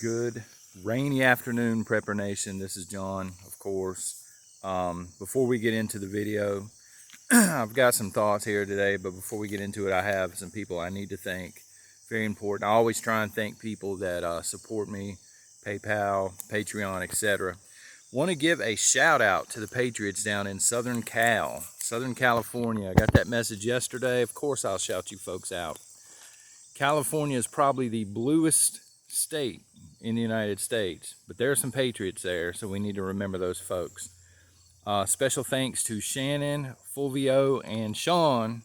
Good rainy afternoon, Prepper Nation. This is John, of course. Before we get into the video, I've got some thoughts here today, but before we get into it, I have some people I need to thank. Very important. I always try and thank people that support me, PayPal, Patreon, etc. Want to give a shout out to the Patriots down in Southern California. I got that message yesterday. Of course, I'll shout you folks out. California is probably the bluest state in the United States, but there are some Patriots there, so we need to remember those folks. Special thanks to Shannon, Fulvio, and Sean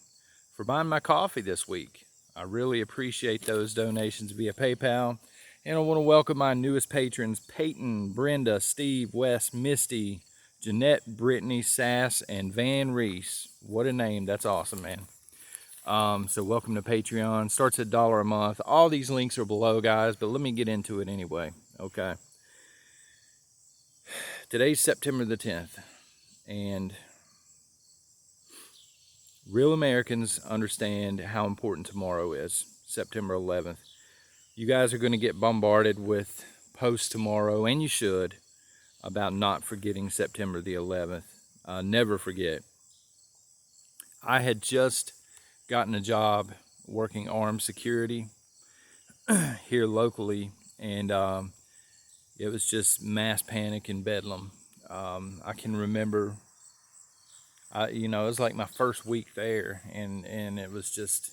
for buying my coffee this week. I really appreciate those donations via PayPal. And I want to welcome my newest patrons, Peyton, Brenda, Steve, Wes, Misty, Jeanette, Brittany, Sass, and Van Reese. What a name. That's awesome, man. So welcome to Patreon. Starts at $1 a month. All these links are below, guys, but let me get into it anyway. Okay. Today's September the 10th, and real Americans understand how important tomorrow is, September 11th. You guys are going to get bombarded with posts tomorrow, and you should, about not forgetting September the 11th. Never forget. I had just gotten a job working armed security here locally, and it was just mass panic and bedlam. I can remember, it was like my first week there, and it was just,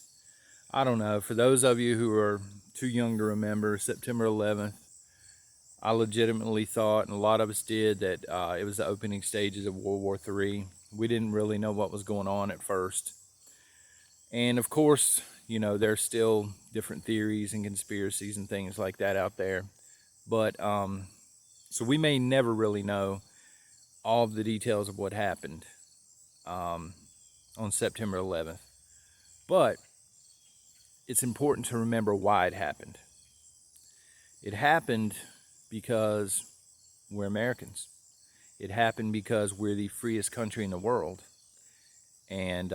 I don't know, for those of you who are too young to remember, September 11th, I legitimately thought, and a lot of us did, that it was the opening stages of World War III. We didn't really know what was going on at first. And of course, there's still different theories and conspiracies and things like that out there. But, so we may never really know all of the details of what happened on September 11th. But it's important to remember why it happened. It happened because we're Americans. It happened because we're the freest country in the world. And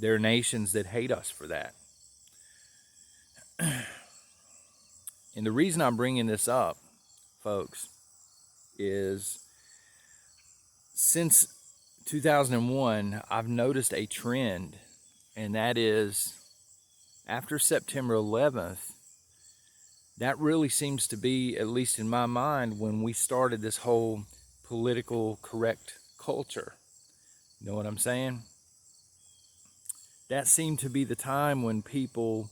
there are nations that hate us for that. And the reason I'm bringing this up, folks, is since 2001, I've noticed a trend, and that is after September 11th, that really seems to be, at least in my mind, when we started this whole political correct culture. You know what I'm saying? That seemed to be the time when people,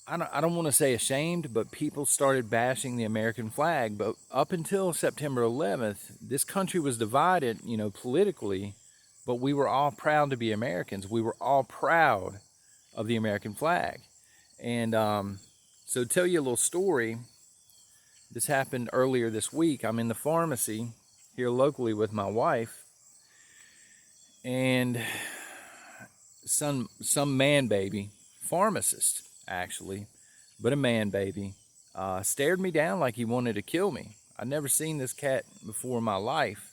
I don't want to say ashamed, but people started bashing the American flag. But up until September 11th, this country was divided, politically, but we were all proud to be Americans. We were all proud of the American flag. And so to tell you a little story, this happened earlier this week. I'm in the pharmacy here locally with my wife, and some man baby, pharmacist actually, but a man baby, stared me down like he wanted to kill me. I'd never seen this cat before in my life.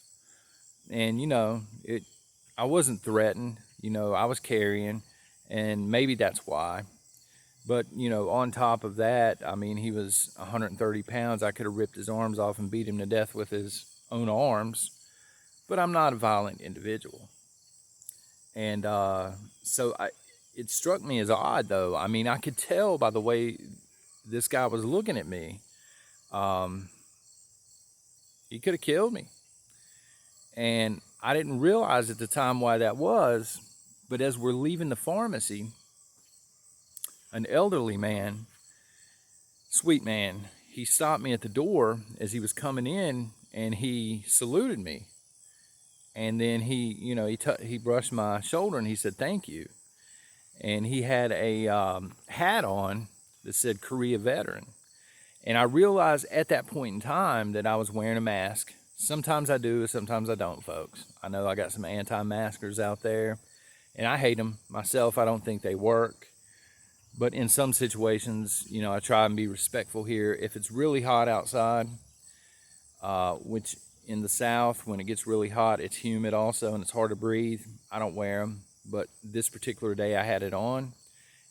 And I wasn't threatened, I was carrying, and maybe that's why. But on top of that, he was 130 pounds. I could have ripped his arms off and beat him to death with his own arms, but I'm not a violent individual. And so it struck me as odd, though. I could tell by the way this guy was looking at me. He could have killed me. And I didn't realize at the time why that was. But as we're leaving the pharmacy, an elderly man, sweet man, he stopped me at the door as he was coming in, and he saluted me. And then he brushed my shoulder and he said, "Thank you." And he had a hat on that said Korea veteran. And I realized at that point in time that I was wearing a mask. Sometimes I do, sometimes I don't, folks. I know I got some anti-maskers out there, and I hate them myself. I don't think they work. But in some situations, I try and be respectful here. If it's really hot outside, which in the South, when it gets really hot, it's humid also, and it's hard to breathe, I don't wear them. But this particular day I had it on,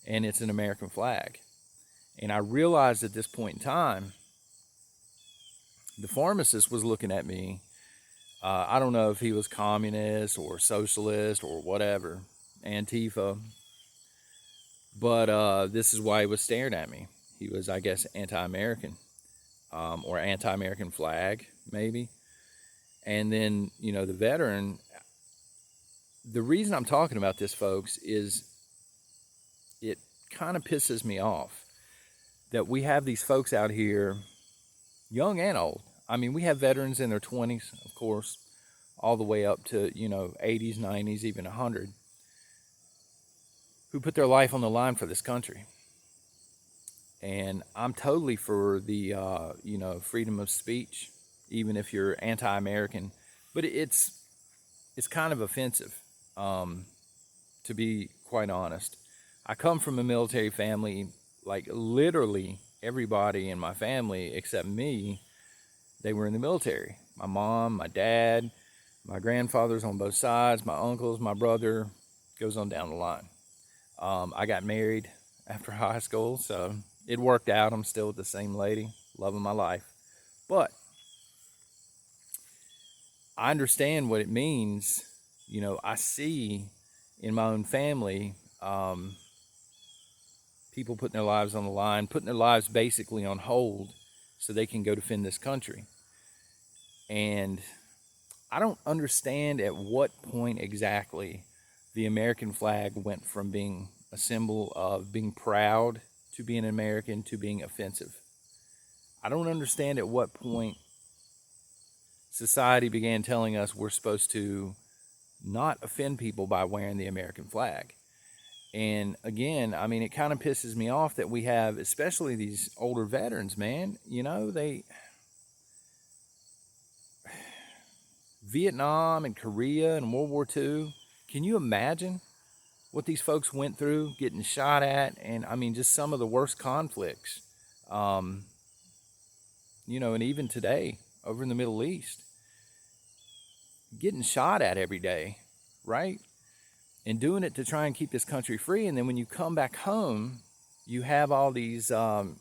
and it's an American flag. And I realized at this point in time, the pharmacist was looking at me. I don't know if he was communist or socialist or whatever, Antifa, but this is why he was staring at me. He was, I guess, anti-American, or anti-American flag, maybe. And then, you know, the veteran, the reason I'm talking about this, folks, is it kind of pisses me off that we have these folks out here, young and old. I mean, we have veterans in their 20s, of course, all the way up to, you know, 80s, 90s, even 100, who put their life on the line for this country. And I'm totally for the, you know, freedom of speech, even if you're anti-American. But it's kind of offensive, to be quite honest. I come from a military family. Like, literally everybody in my family except me, they were in the military. My mom, my dad, my grandfathers on both sides, my uncles, my brother, goes on down the line. I got married after high school, so it worked out. I'm still with the same lady, loving my life. But I understand what it means. You know, I see in my own family, people putting their lives on the line, putting their lives basically on hold so they can go defend this country. And I don't understand at what point exactly the American flag went from being a symbol of being proud to being an American to being offensive. I don't understand at what point society began telling us we're supposed to not offend people by wearing the American flag. And again, I mean, it kind of pisses me off that we have, especially these older veterans, man, you know, Vietnam and Korea and World War II, can you imagine what these folks went through, getting shot at? And I mean, just some of the worst conflicts, you know, and even today over in the Middle East, getting shot at every day, right? And doing it to try and keep this country free. And then when you come back home, you have all these, and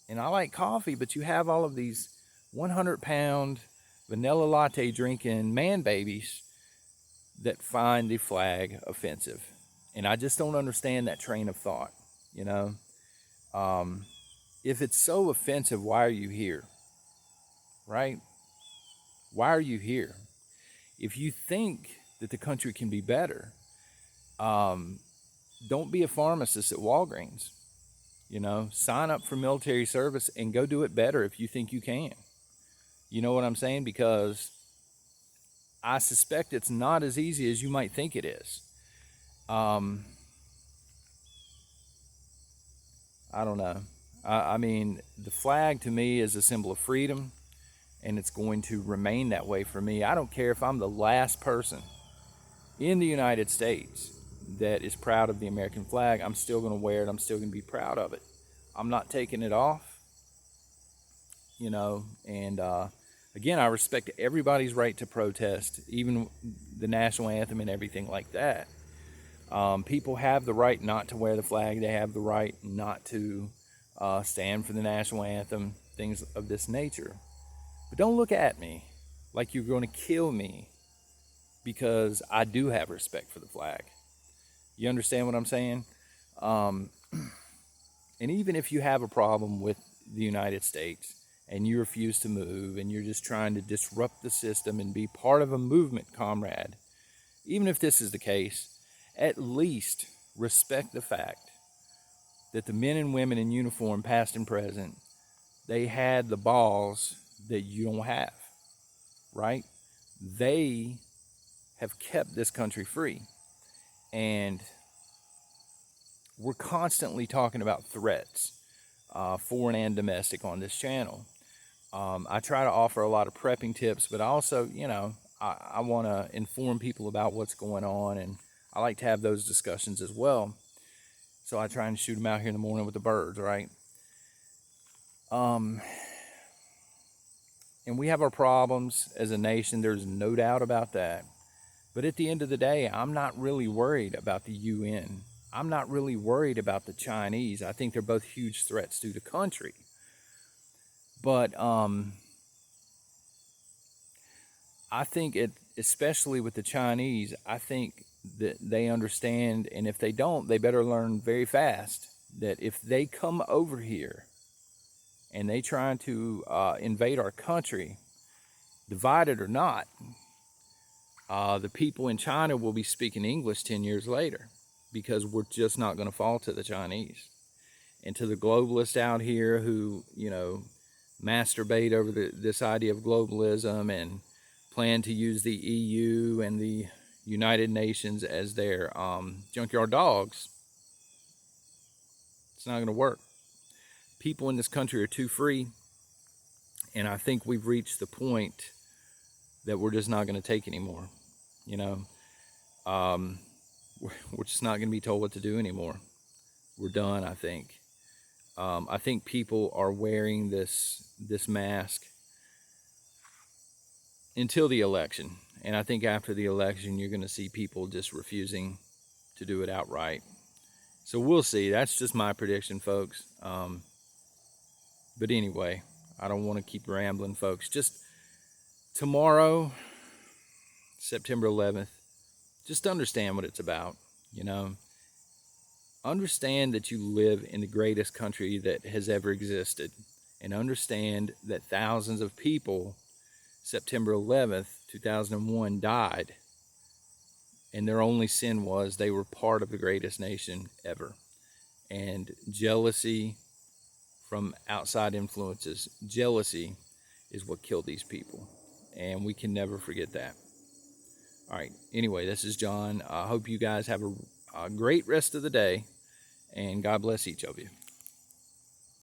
I like coffee, but you have all of these 100-pound vanilla latte drinking man babies that find the flag offensive. And I just don't understand that train of thought, you know. If it's so offensive, why are you here? Right? Why are you here? If you think that the country can be better, don't be a pharmacist at Walgreens. You know, sign up for military service and go do it better if you think you can. You know what I'm saying? Because I suspect it's not as easy as you might think it is. I don't know. I mean, the flag to me is a symbol of freedom, and it's going to remain that way for me. I don't care if I'm the last person in the United States that is proud of the American flag. I'm still going to wear it. I'm still going to be proud of it. I'm not taking it off, you know. And again, I respect everybody's right to protest, even the national anthem and everything like that. People have the right not to wear the flag. They have the right not to stand for the national anthem, things of this nature. But don't look at me like you're going to kill me because I do have respect for the flag. You understand what I'm saying? And even if you have a problem with the United States and you refuse to move and you're just trying to disrupt the system and be part of a movement, comrade, even if this is the case, at least respect the fact that the men and women in uniform, past and present, they had the balls that you don't have, right? They have kept this country free. And we're constantly talking about threats, foreign and domestic, on this channel. I try to offer a lot of prepping tips, but also, you know, I want to inform people about what's going on, and I like to have those discussions as well. So I try and shoot them out here in the morning with the birds, right? And we have our problems as a nation. There's no doubt about that. But at the end of the day, I'm not really worried about the UN. I'm not really worried about the Chinese. I think they're both huge threats to the country. But I think especially with the Chinese, I think that they understand, and if they don't, they better learn very fast that if they come over here and they try to invade our country, divided or not, the people in China will be speaking English 10 years later, because we're just not going to fall to the Chinese. And to the globalists out here who, masturbate over this idea of globalism and plan to use the EU and the United Nations as their junkyard dogs, it's not going to work. People in this country are too free, and I think we've reached the point that we're just not going to take anymore. We're just not going to be told what to do anymore. We're done, I think. I think people are wearing this mask until the election. And I think after the election, you're going to see people just refusing to do it outright. So we'll see. That's just my prediction, folks. But anyway, I don't want to keep rambling, folks. Just tomorrow, September 11th, just understand what it's about, Understand that you live in the greatest country that has ever existed. And understand that thousands of people, September 11th, 2001, died. And their only sin was they were part of the greatest nation ever. And jealousy from outside influences, jealousy is what killed these people. And we can never forget that. All right. Anyway, this is John. I hope you guys have a great rest of the day, and God bless each of you.